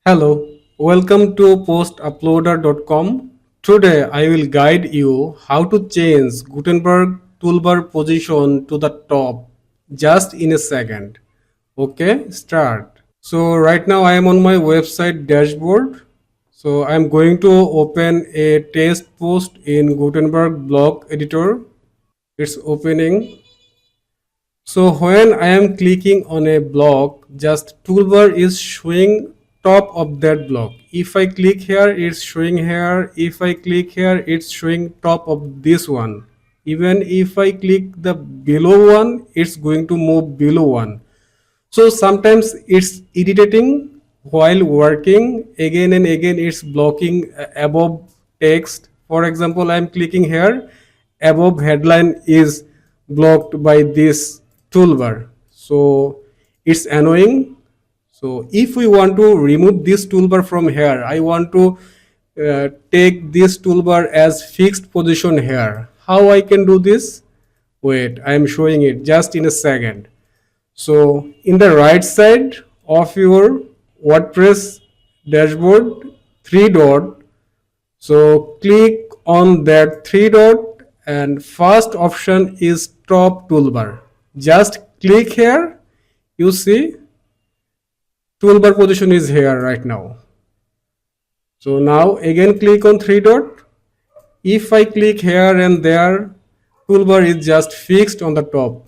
Hello, welcome to postuploader.com. Today I will guide you how to change Gutenberg toolbar position to the top just in a second. Okay, start. So right now I am on my website dashboard. So I am going to open a test post in Gutenberg block editor. It's opening. So when I am clicking on a block, just toolbar is showing top of that block. If I click here, it's showing here. If I click here, it's showing top of this one. Even if I click the below one, it's going to move below one. So sometimes it's irritating while working. Again and again, it's blocking above text. For example, I'm clicking here. Above headline is blocked by this toolbar. So it's annoying. So if we want to remove this toolbar from here, I want to take this toolbar as fixed position here. How I can do this? Wait, I am showing it just in a second. So in the right side of your WordPress dashboard, three dot. So click on that three dot and first option is top toolbar. Just click here. You see toolbar position is here right now. So now again click on three dot. If I click here and there, toolbar is just fixed on the top.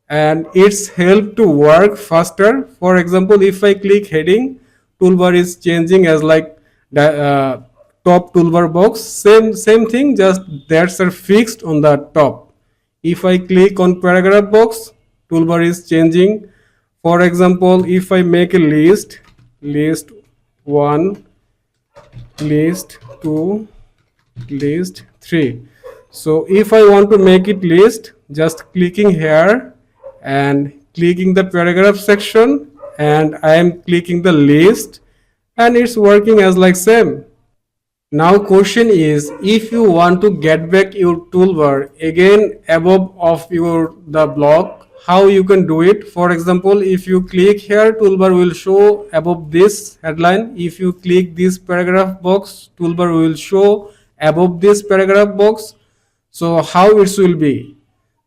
And it's helped to work faster. For example, if I click heading, toolbar is changing as like the top toolbar box. Same thing, just that's are fixed on the top. If I click on paragraph box, toolbar is changing. For example, if I make a list 1, list 2, list 3. So if I want to make it list, just clicking here and clicking the paragraph section, and I am clicking the list, and it's working as like same. Now question is, if you want to get back your toolbar again above of the block, how you can do it? For example, if you click here, toolbar will show above this headline. If you click this paragraph box, toolbar will show above this paragraph box. So how it will be?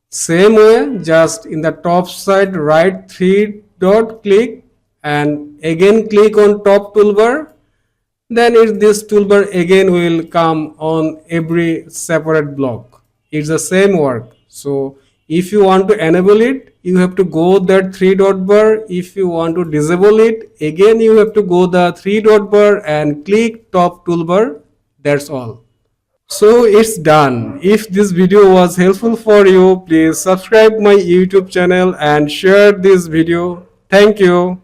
Same way, just in the top side, right three dot click and again click on top toolbar. Then this toolbar again will come on every separate block. It's the same work. So if you want to enable it, you have to go that three dot bar. If you want to disable it, again you have to go the three dot bar and click top toolbar. That's all. So it's done. If this video was helpful for you, please subscribe my YouTube channel and share this video. Thank you.